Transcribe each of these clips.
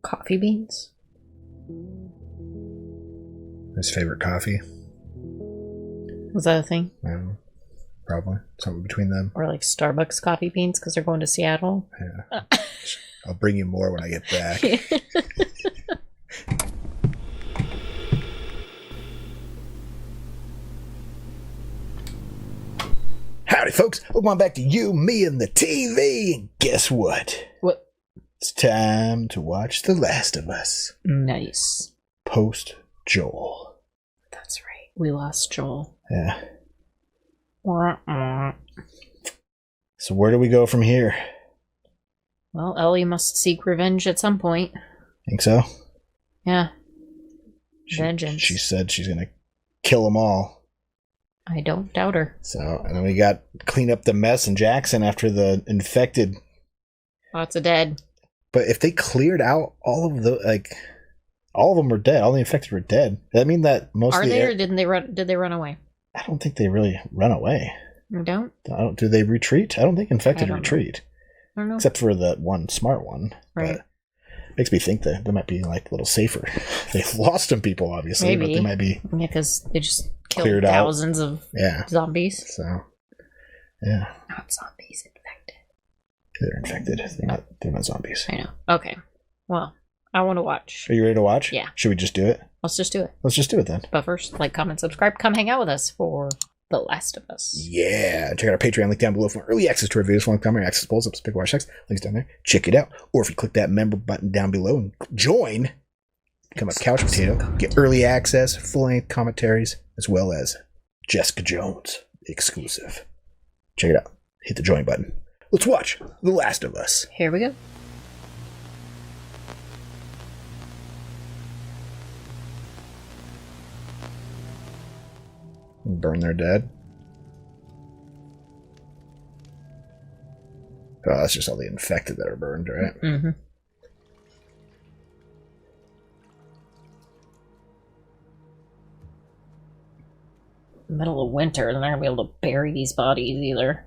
Coffee beans? His favorite coffee. Was that a thing? I don't know. Probably. Something between them. Or like Starbucks coffee beans because they're going to Seattle? Yeah. I'll bring you more when I get back. Howdy, folks. Welcome back to You, Me, and the TV. And guess what? What? It's time to watch The Last of Us. Nice. Post Joel. That's right. We lost Joel. Yeah. So where do we go from here? Well, Ellie must seek revenge at some point. Think so? Yeah. Vengeance. She said she's going to kill them all. I don't doubt her. So, and then we got clean up the mess in Jackson after the infected. Lots of dead. But if they cleared out all of them were dead. All the infected were dead. Does that mean that most Are of the they, or did they run away? I don't think they really run away. You don't? Do they retreat? I don't think infected retreat. I don't know. Except for the one smart one. Right. But makes me think that they might be like a little safer. They've lost some people, obviously, Maybe. but they might be. Yeah, because they just killed Cleared out. thousands of zombies. So, yeah. Not zombies, infected. They're infected. They're not zombies. I know. Okay. Well, I want to watch. Are you ready to watch? Yeah. Should we just do it? Let's just do it. Let's just do it then. But first, like, comment, subscribe, come hang out with us for The Last of Us. Yeah. Check out our Patreon link down below for early access to our videos, long commentary, access polls, episodes, Flashbacks. Links down there. Check it out. Or if you click that member button down below and join, become a couch potato, get early access, full-length commentaries, as well as Jessica Jones exclusive. Check it out. Hit the join button. Let's watch The Last of Us. Here we go. Burn their dead. Oh, that's just all the infected that are burned, right? Mm-hmm. Middle of winter, they're not gonna be able to bury these bodies either.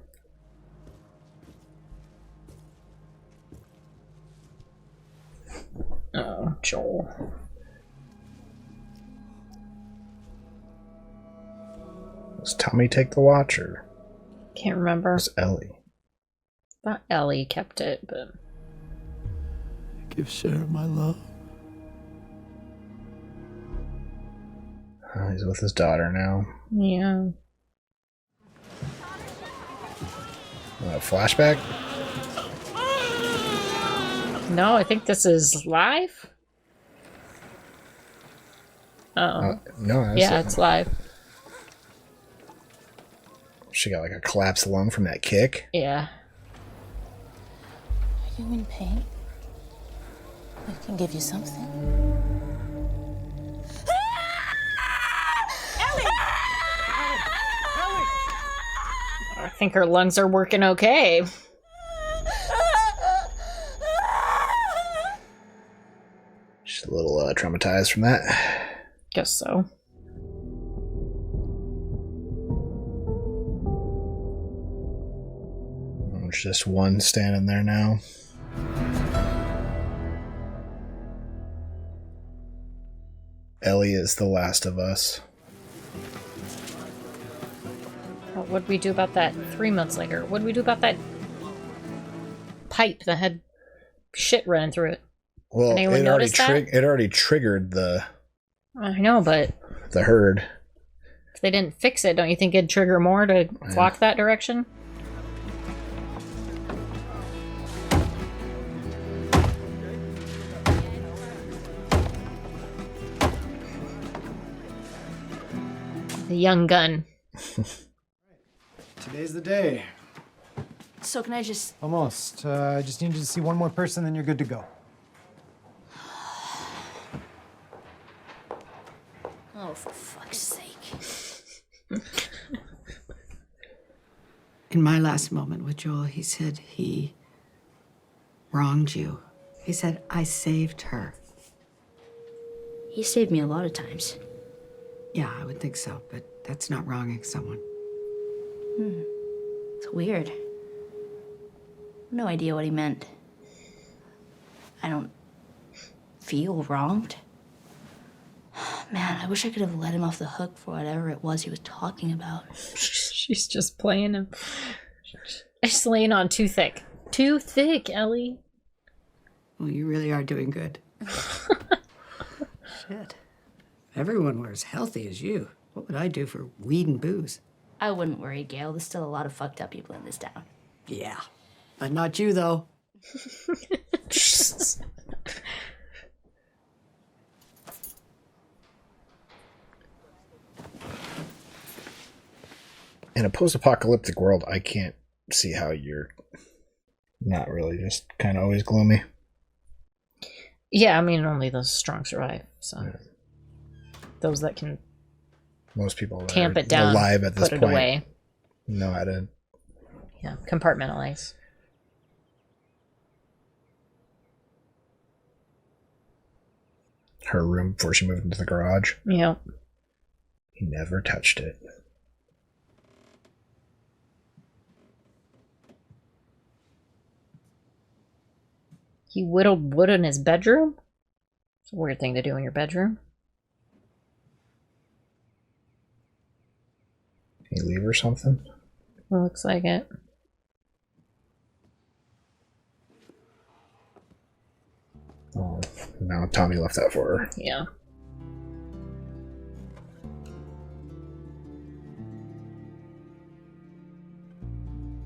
Oh, Joel. Does Tommy take the watch, or Can't remember. was Ellie? Thought Ellie kept it, but Give Sarah my love. Oh, he's with his daughter now. yeah. Flashback? No, I think this is live. Uh-oh. No, Yeah, it's live. She got like a collapsed lung from that kick. Yeah. Are you in pain? I can give you something. I think her lungs are working okay. She's a little traumatized from that. Guess so. There's just one standing there now. Ellie is the last of us. What did we do about that 3 months later? What did we do about that pipe that had shit running through it? Well, Anyone it already, notice that? it already triggered the I know, but herd. if they didn't fix it, don't you think it'd trigger more to flock that direction? The young gun. Today's the day. So can I just... Almost. I just need you to see one more person, then you're good to go. Oh, for fuck's sake. In my last moment with Joel, he said he wronged you. He said, I saved her. He saved me a lot of times. Yeah, I would think so, but that's not wronging someone. It's weird. No idea what he meant. I don't feel wronged? Man, I wish I could have let him off the hook for whatever it was he was talking about. She's just playing him. She's laying on too thick. Too thick, Ellie. Well, you really are doing good. Shit. If everyone were as healthy as you, what would I do for weed and booze? I wouldn't worry, Gail. There's still a lot of fucked up people in this town. Yeah. But not you, though. In a post-apocalyptic world, I can't see how you're not really just kind of always gloomy. Yeah, I mean, only the strong survive. So those that can Most people that tamp are it down, alive at this put it point away. know how to. Yeah, compartmentalize. Her room before she moved into the garage. Yeah. He never touched it. He whittled wood in his bedroom? It's a weird thing to do in your bedroom. Can you leave or something? Looks like it. Oh, no, Tommy left that for her. Yeah.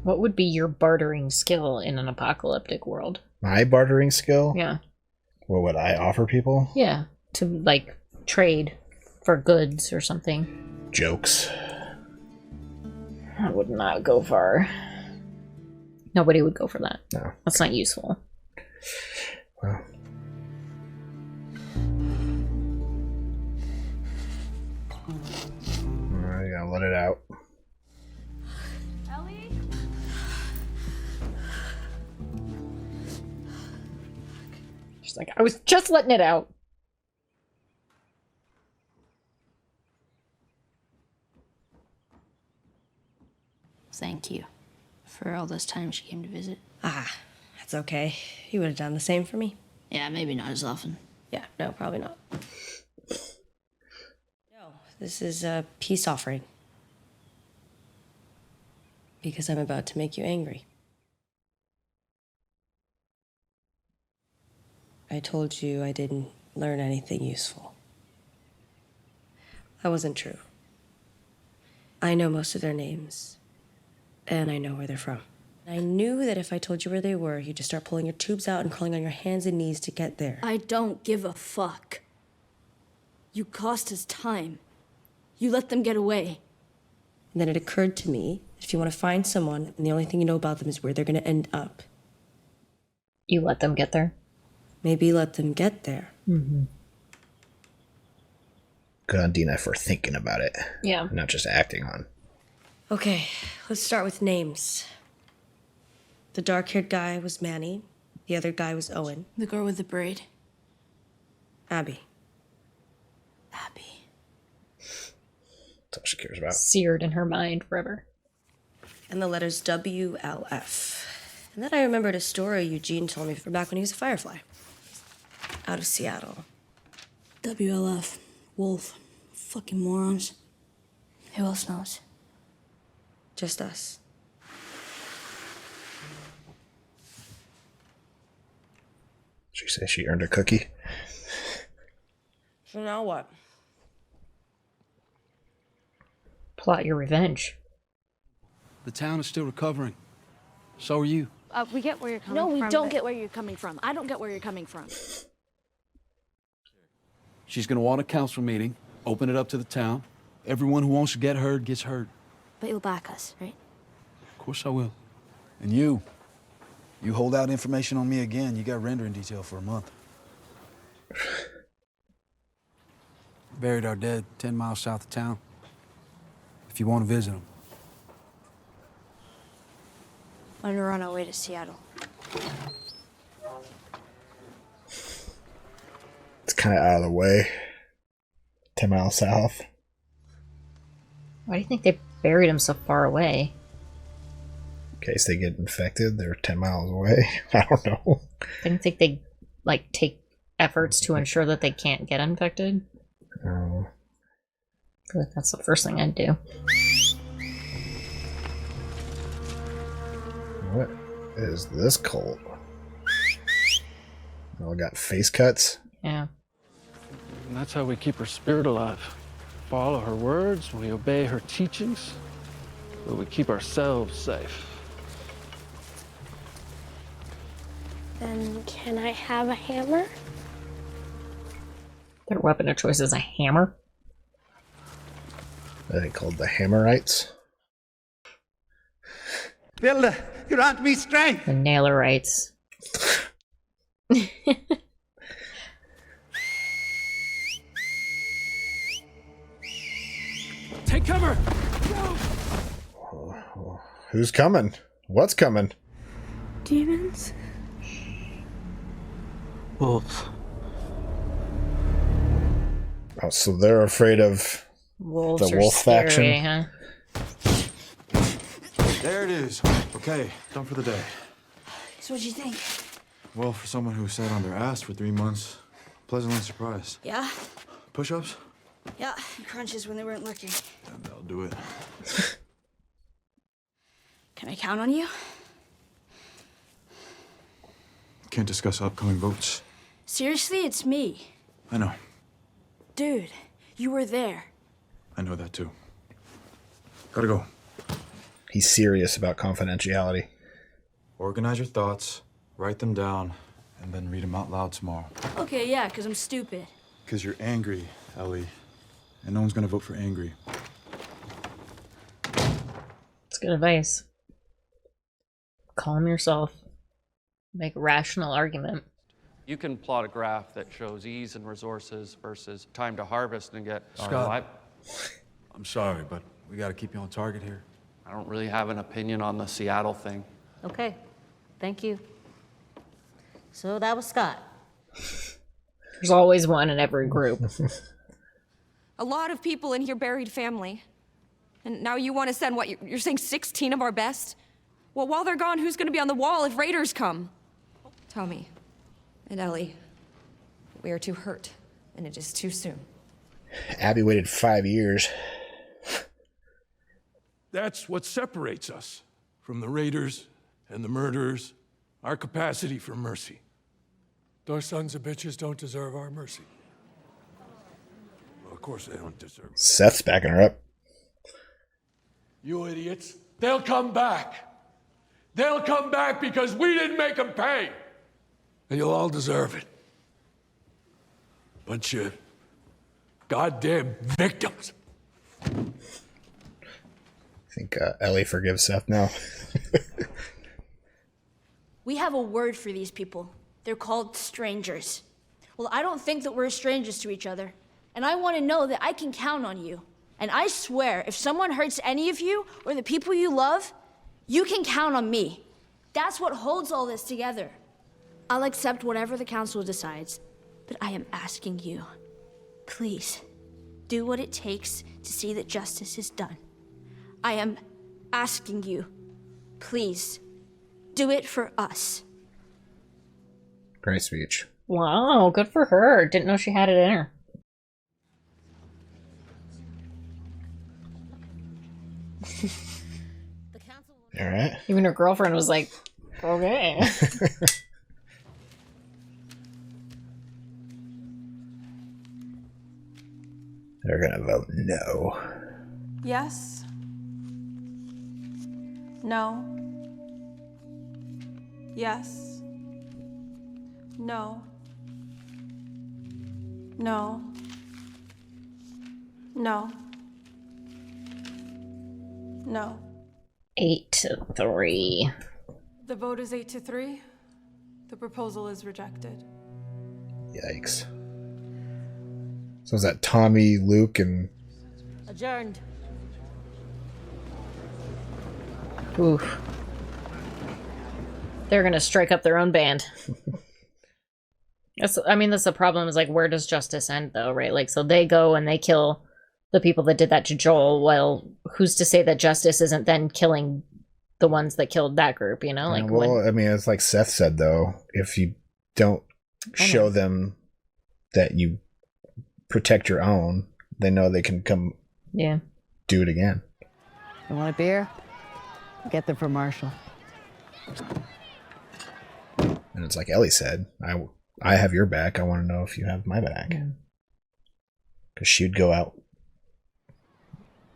What would be your bartering skill in an apocalyptic world? My bartering skill? Yeah. What would I offer people? Yeah. To, like, trade for goods or something. Jokes. I would not go far. Nobody would go for that. No. That's not useful. Well. Alright, gotta let it out. Ellie? She's like, I was just letting it out. Thank you for all those times she came to visit. Ah, that's okay. You would have done the same for me. Yeah, maybe not as often. Yeah, no, probably not. No, this is a peace offering. Because I'm about to make you angry. I told you I didn't learn anything useful. That wasn't true. I know most of their names, and I know where they're from. I knew that if I told you where they were, you'd just start pulling your tubes out and crawling on your hands and knees to get there. I don't give a fuck. You cost us time. You let them get away. And then it occurred to me, if you want to find someone, and the only thing you know about them is where they're going to end up. You let them get there? Maybe let them get there. Mm-hmm. Good on Dina for thinking about it. Yeah. Not just acting on. Okay, let's start with names. The dark-haired guy was Manny. The other guy was Owen. The girl with the braid. Abby. Abby. That's all she cares about. Seared in her mind forever. And the letters WLF. And then I remembered a story Eugene told me from back when he was a Firefly. Out of Seattle. WLF. Wolf. Fucking morons. Who else knows? Just us. She says she earned a cookie. So now what? Plot your revenge. The town is still recovering. So are you. We get where you're coming No, from. we don't get where you're coming from. I don't get where you're coming from. She's gonna want a council meeting, open it up to the town. Everyone who wants to get heard gets heard. But you'll back us, right? Of course I will. And you hold out information on me again, you got rendering detail for a month. Buried our dead 10 miles south of town. If you want to visit them. When we're on our way to Seattle. It's kind of out of the way. 10 miles south. Why do you think they buried him so far away? In case they get infected, they're 10 miles away. I don't know. I didn't think they, like, take efforts to ensure that they can't get infected. Oh. I feel like that's the first thing I'd do. What is this cult? Oh, got face cuts. Yeah. And that's how we keep her spirit alive. Follow her words, we obey her teachings, but we keep ourselves safe. Then can I have a hammer? Their weapon of choice is a hammer. Are they called the Hammerites? Builder, grant me strength. The Nailerites. Take cover! Who's coming? What's coming? Demons? Wolves. Oh, so they're afraid of Wolves the are wolf scary, faction. huh? There it is. Okay, done for the day. So what'd you think? Well, for someone who sat on their ass for 3 months, pleasantly surprised. Yeah? Push-ups? Yeah. Crunches when they weren't looking. Yeah, that'll do it. Can I count on you? Can't discuss upcoming votes. Seriously, it's me. I know. Dude, you were there. I know that too. Gotta go. He's serious about confidentiality. Organize your thoughts, write them down, and then read them out loud tomorrow. Okay, yeah, because I'm stupid. Because you're angry, Ellie. And no one's gonna vote for angry. It's good advice. Calm yourself. Make a rational argument. You can plot a graph that shows ease and resources versus time to harvest and get Scott, I'm sorry, but we got to keep you on target here. I don't really have an opinion on the Seattle thing. Okay, thank you. So that was Scott. There's always one in every group. A lot of people in here buried family. And now you want to send, what, you're saying 16 of our best? Well, while they're gone, who's going to be on the wall if raiders come? Tommy and Ellie, we are too hurt, and it is too soon. Abby waited 5 years. That's what separates us from the raiders and the murderers, our capacity for mercy. Those sons of bitches don't deserve our mercy. Well, of course they don't deserve it. Seth's backing her up. You idiots, they'll come back. They'll come back because we didn't make them pay. And you'll all deserve it. Bunch of goddamn victims. I think Ellie forgives Seth now. We have a word for these people. They're called strangers. Well, I don't think that we're strangers to each other. And I want to know that I can count on you. And I swear, if someone hurts any of you or the people you love, you can count on me. That's what holds all this together. I'll accept whatever the council decides, but I am asking you, please, do what it takes to see that justice is done. I am asking you, please, do it for us. Great speech. Wow, good for her. Didn't know she had it in her. All right. Even her girlfriend was like, okay. They're gonna vote no. Yes. No. Yes. No. No. No. No. 8-3. The vote is 8-3. The proposal is rejected. Yikes. So is that Tommy, Luke, and... Adjourned. Oof. They're gonna strike up their own band. That's the problem is, like, where does justice end, though, right? Like, so they go and they kill the people that did that to Joel. Well, who's to say that justice isn't then killing the ones that killed that group, you know? Like, well, I mean, it's like Seth said, though. If you don't show them that you protect your own, they know they can come do it again. You want a beer? Get them for Marshall. And it's like Ellie said, I have your back. I want to know if you have my back. Because she'd go out.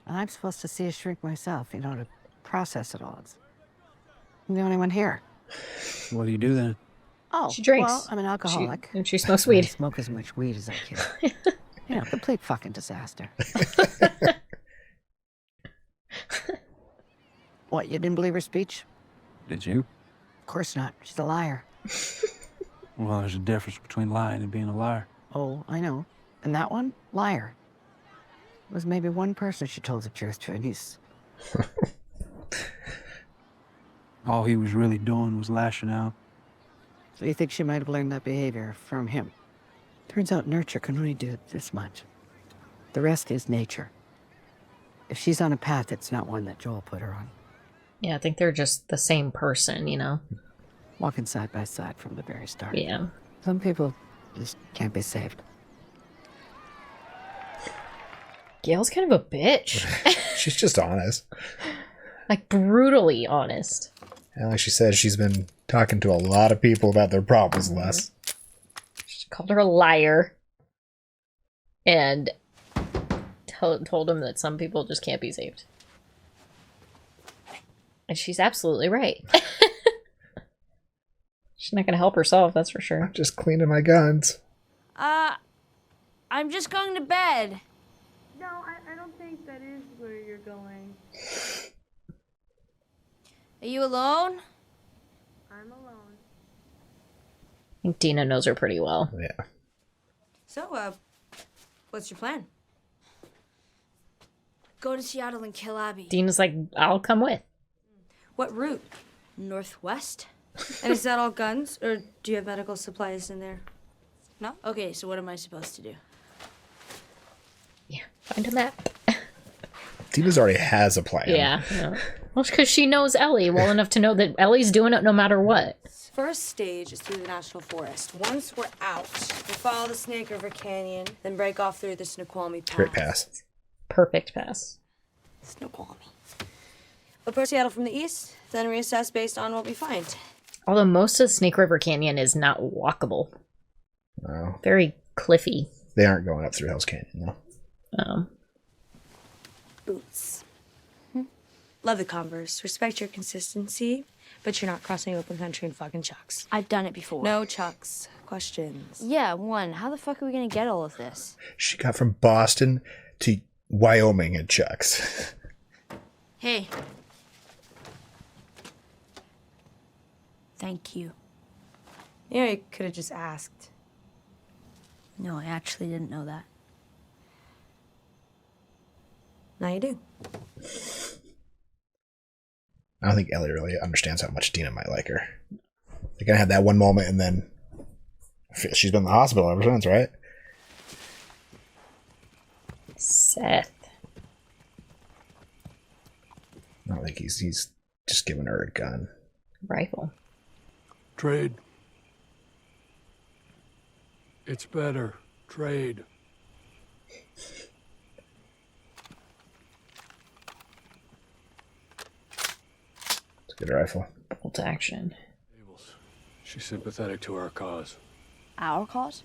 I'm supposed to see a shrink myself, to process it all. I'm the only one here. What do you do then? Oh, she drinks. Well, I'm an alcoholic. And she smokes weed. I smoke as much weed as I can. Complete fucking disaster. What, you didn't believe her speech? Did you? Of course not. She's a liar. Well, there's a difference between lying and being a liar. Oh, I know. And that one? Liar. It was maybe one person she told the truth to, and he's... All he was really doing was lashing out. So you think she might have learned that behavior from him? Turns out nurture can only do this much. The rest is nature. If she's on a path, it's not one that Joel put her on. Yeah, I think they're just the same person, Walking side by side from the very start. Yeah. Some people just can't be saved. Gail's kind of a bitch. She's just honest. Like, brutally honest. And like she said, she's been talking to a lot of people about their problems less. She called her a liar. And told him that some people just can't be saved. And she's absolutely right. She's not going to help herself, that's for sure. I'm just cleaning my guns. I'm just going to bed. No, I don't think that is where you're going. Are you alone? I'm alone. I think Dina knows her pretty well. Yeah. So, what's your plan? Go to Seattle and kill Abby. Dina's like, I'll come with. What route? Northwest? And is that all guns, or do you have medical supplies in there? No? Okay, so what am I supposed to do? Yeah, find a map. Dina's already has a plan. Yeah. Well, because she knows Ellie well enough to know that Ellie's doing it no matter what. First stage is through the National Forest. Once we're out, we follow the Snake River Canyon, then break off through the Snoqualmie Pass. Great pass. Perfect pass. Snoqualmie. Approach Seattle from the east, then reassess based on what we find. Although most of Snake River Canyon is not walkable. No. Very cliffy. They aren't going up through Hell's Canyon, though. Boots. Love the Converse. Respect your consistency, but you're not crossing open country in fucking Chucks. I've done it before. No Chucks. Questions. Yeah, one. How the fuck are we gonna get all of this? She got from Boston to Wyoming in Chucks. Hey. Thank you. Yeah, you could have just asked. No, I actually didn't know that. Now you do. I don't think Ellie really understands how much Dina might like her. They're gonna have that one moment, and then she's been in the hospital ever since, right? Seth. I don't think he's just giving her a gun. Rifle. Trade. It's better. Trade. It's a good rifle. Bolt action. She's sympathetic to our cause. Our cause?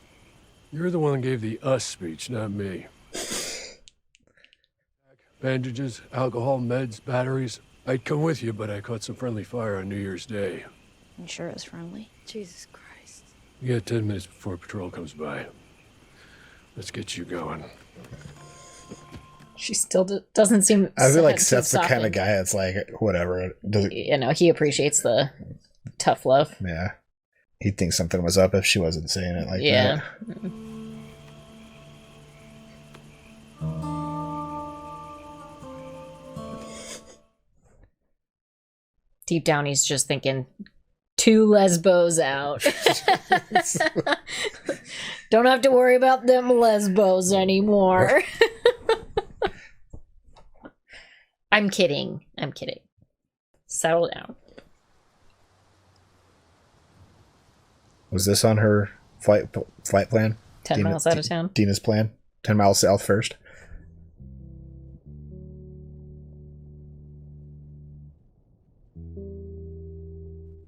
You're the one that gave the us speech, not me. Bandages, alcohol, meds, batteries. I'd come with you, but I caught some friendly fire on New Year's Day. I'm sure it was friendly. Jesus Christ. You got 10 minutes before patrol comes by. Let's get you going. She still doesn't seem... I feel like to Seth's the kind soften. of guy that's like, whatever. He appreciates the tough love. Yeah. He'd think something was up if she wasn't saying it like Yeah. that. Deep down, he's just thinking, 2 lesbos out. Don't have to worry about them lesbos anymore. I'm kidding. Settle down. Was this on her flight plan? 10 miles out of town. Dina's plan. 10 miles south first.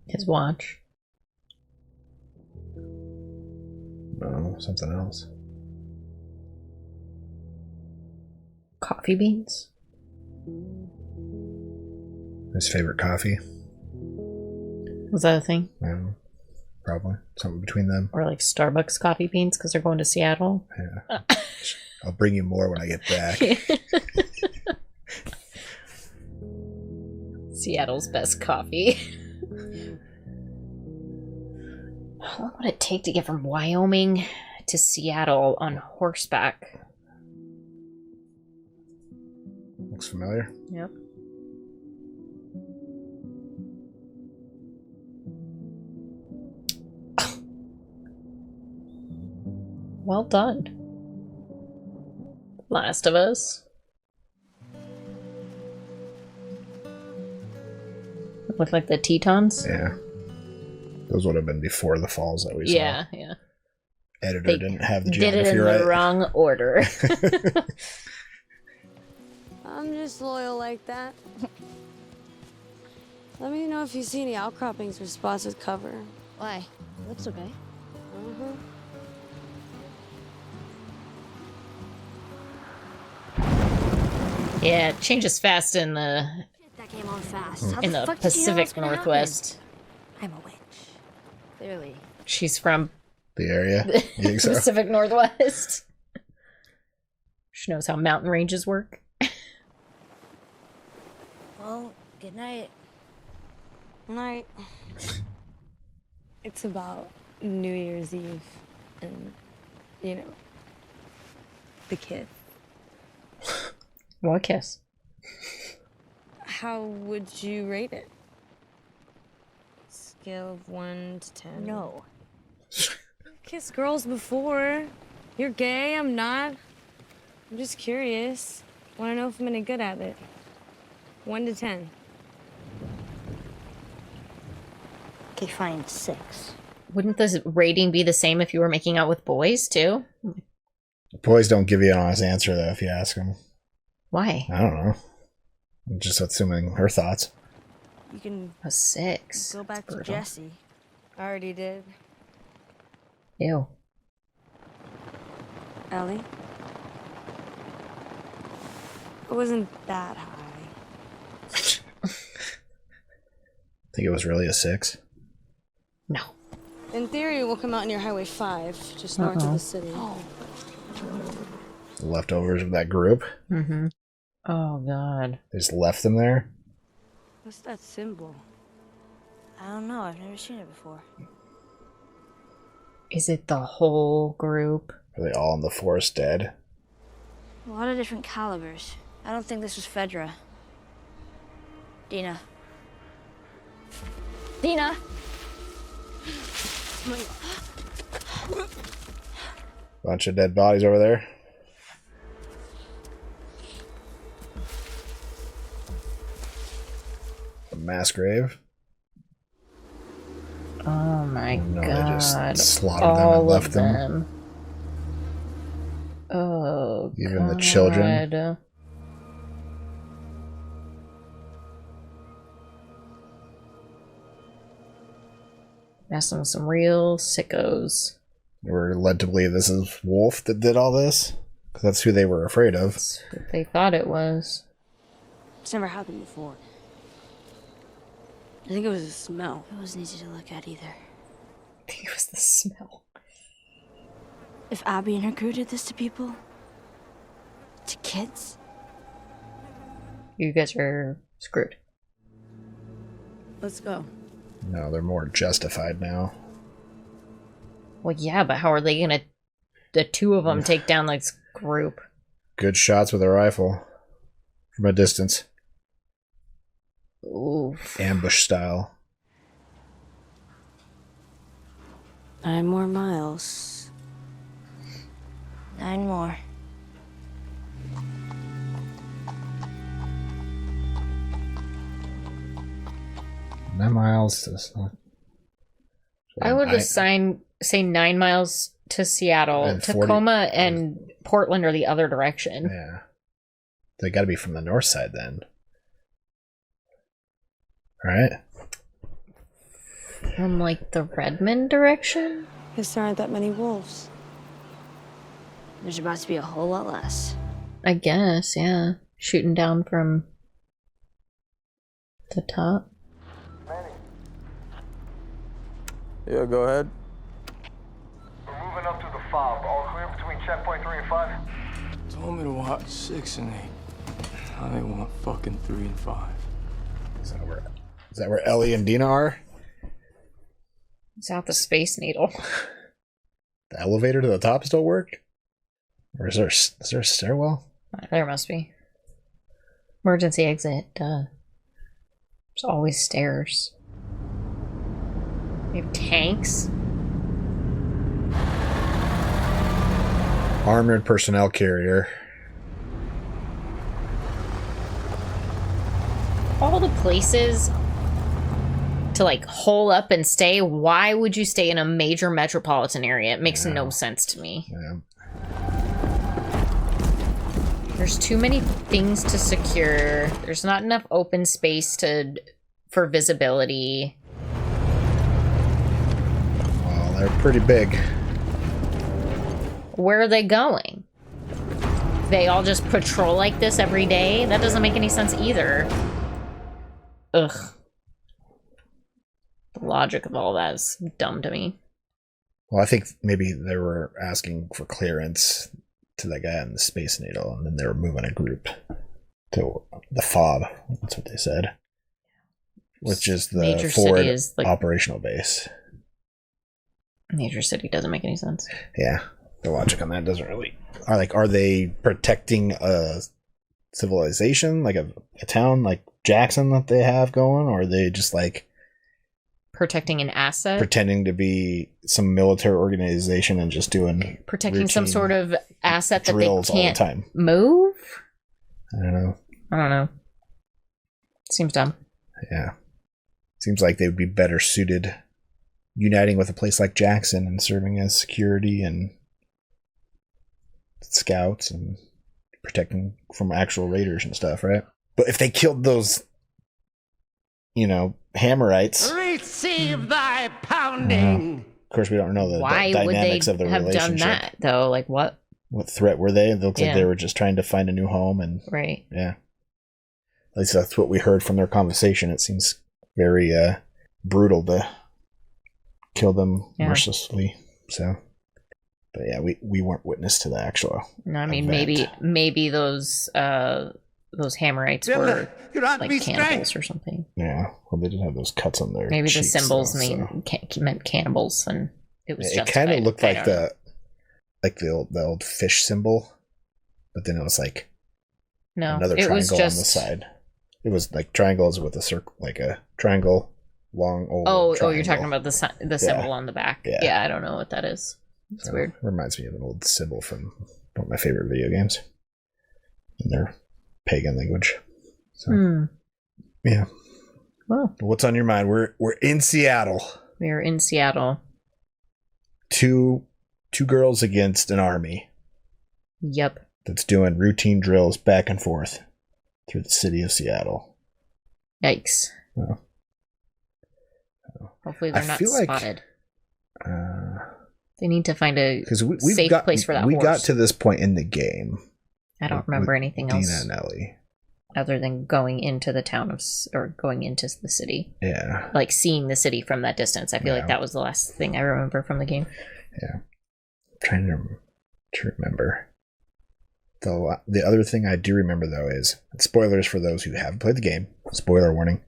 His watch. No, something else. Coffee beans. His favorite coffee. Was that a thing? I don't know. Probably. Something between them. Or like Starbucks coffee beans because they're going to Seattle. Yeah. I'll bring you more when I get back. Seattle's best coffee. How long would it take to get from Wyoming to Seattle on horseback? Looks familiar. Yep. Well done. Last of Us. Look like the Tetons? Yeah. Those would have been before the falls that we saw. Yeah, yeah. Editor They didn't have the did geography it in right. the wrong order. I'm just loyal like that. Let me know if you see any outcroppings or spots with cover. Why? Looks okay. Mm-hmm. Yeah, it changes fast in the That came on fast. How in the the fuck did you know that was Pacific gonna happen? Northwest. I'm a witch. Clearly. She's from The area. the You think so? Pacific Northwest. She knows how mountain ranges work. Well, good night. Night. It's about New Year's Eve and, you know, the kid. What kiss? How would you rate it? Scale of 1 to 10. No. Kissed girls before. You're gay, I'm not. I'm just curious. Want to know if I'm any good at it. 1 to 10. Okay, fine, 6. Wouldn't the rating be the same if you were making out with boys too? Boys don't give you an honest answer, though, if you ask them. Why? I don't know. I'm just assuming her thoughts. You can A 6. go back to brutal. Jesse. I already did. Ew. Ellie? It wasn't that high. Think it was really a 6? No. In theory, we'll come out near Highway 5, just north of the city. The leftovers of that group. Mm-hmm. Oh god. They just left them there. What's that symbol? I don't know, I've never seen it before. Is it the whole group? Are they all in the forest dead? A lot of different calibers. I don't think this was Fedra. Dina. Dina! Bunch of dead bodies over there. A mass grave. Oh my No, they god. just slaughtered them and All left of them. them. Oh, Even the children. God. Messing with some real sickos. We're led to believe this is Wolf that did all this. Because that's who they were afraid of. That's what they thought it was. It's never happened before. I think it was a smell. It wasn't easy to look at either. I think it was the smell. If Abby and her crew did this to people, to kids, You guys are screwed. Let's go. No, they're more justified now. Well, yeah, but how are they gonna... The two of them take down this group? Good shots with a rifle. From a distance. Oof. Ambush style. 9 more miles. 9 more. Nine miles. That's not... I would say 9 miles to Seattle. And 40 Tacoma and Portland are the other direction. Yeah. They got to be from the north side then. Right? From like the Redmond direction? Guess there aren't that many wolves. There's about to be a whole lot less. I guess, yeah. Shooting down from the top. Yeah, go ahead. We're moving up to the fob. All clear between checkpoint 3 and 5? Told me to watch 6 and 8. Now they want fucking 3 and 5. Is that where Ellie and Dina are? It's out the Space Needle. The elevator to the top still work? Or is there a stairwell? There must be. Emergency exit, duh. There's always stairs. We have tanks. Armored personnel carrier. All the places to like hole up and stay. Why would you stay in a major metropolitan area? It makes no sense to me. Yeah. There's too many things to secure. There's not enough open space for visibility. Well, they're pretty big. Where are they going? They all just patrol like this every day? That doesn't make any sense either. Ugh. The logic of all that is dumb to me. Well, I think maybe they were asking for clearance to that guy on the Space Needle, and then they were moving a group to the FOB. That's what they said. Which is the Major forward city is like, operational base. Major city doesn't make any sense. Yeah, the logic on that doesn't really. Are they protecting a civilization, like a town like Jackson that they have going, or are they just like protecting an asset? Pretending to be some military organization and just doing Protecting some sort of asset that they drills all the can't time. move? I don't know. Seems dumb. Yeah. Seems like they would be better suited uniting with a place like Jackson and serving as security and scouts and protecting from actual raiders and stuff, right? But if they killed those, Hammerites, Receive thy pounding. of course we don't know the Why dynamics would they of the have relationship. done that, though? Like, what? What threat were they? It looks like Yeah. they were just trying to find a new home and Right. yeah. At least that's what we heard from their conversation. It seems very brutal to kill them mercilessly. So, but yeah, we weren't witness to the actual. No, I mean, event. maybe those Hammerites were like cannibals or something. Yeah, well, they did have those cuts on their Maybe the cheeks, symbols though, meant cannibals, and it was it kind of looked like the old fish symbol, but then it was like another it was triangle just on the side. It was like triangles with a circle, like a triangle, long old. Oh, you're talking about the symbol on the back. Yeah. Yeah, I don't know what that is. It's weird. Reminds me of an old symbol from one of my favorite video games in their pagan language. So, yeah. Well, what's on your mind? We're in Seattle. We are in Seattle. Two girls against an army. Yep. That's doing routine drills back and forth through the city of Seattle. Yikes. Well, hopefully they're not feel like, spotted. They need to find a we've safe place for that we horse. got to this point in the game. I don't remember anything else. Dina and Ellie. Other than going into the town or going into the city. Yeah. Like seeing the city from that distance. I feel like that was the last thing I remember from the game. Yeah. I'm trying to remember. The other thing I do remember, though, is spoilers for those who haven't played the game. Spoiler warning.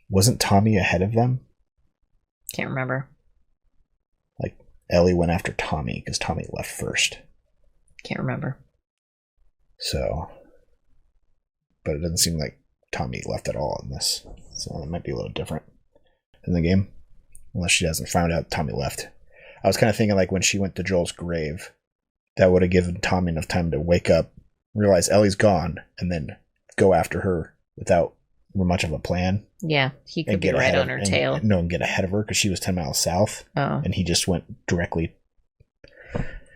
Wasn't Tommy ahead of them? Can't remember. Like, Ellie went after Tommy because Tommy left first. Can't remember. So, but it doesn't seem like Tommy left at all in this. So it might be a little different in the game. Unless she hasn't found out Tommy left. I was kind of thinking like when she went to Joel's grave, that would have given Tommy enough time to wake up, realize Ellie's gone, and then go after her without much of a plan. Yeah, he could and be get right ahead on of- her and- tail. No, and get ahead of her because she was 10 miles south. Oh. And he just went directly.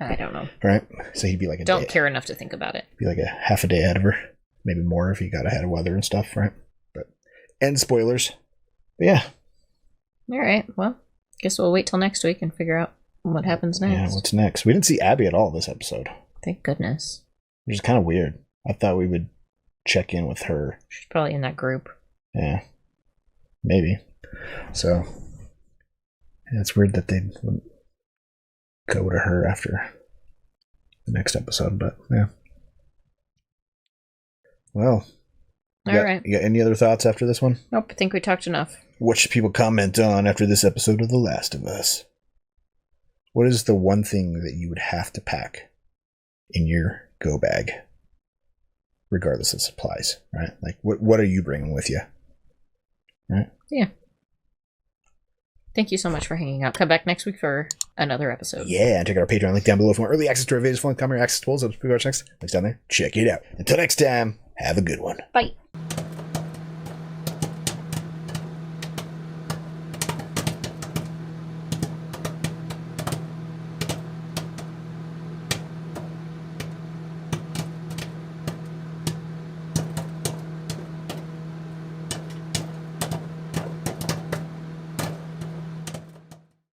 I don't know. Right? So he'd be like Don't care enough to think about it. Be like a half a day ahead of her. Maybe more if he got ahead of weather and stuff, right? But end spoilers. But yeah. All right. Well, guess we'll wait till next week and figure out what happens next. Yeah, what's next? We didn't see Abby at all this episode. Thank goodness. Which is kind of weird. I thought we would check in with her. She's probably in that group. Yeah. Maybe. So, yeah, it's weird that they wouldn't go to her after the next episode, but yeah. Well. All right. You got any other thoughts after this one? Nope, I think we talked enough. What should people comment on after this episode of The Last of Us? What is the one thing that you would have to pack in your go bag, regardless of supplies, right? Like, what are you bringing with you? Right? Yeah. Thank you so much for hanging out. Come back next week for another episode. Yeah, and check out our Patreon link down below for more early access to our videos, phone camera access to polls, links down there. Check it out. Until next time, have a good one. Bye.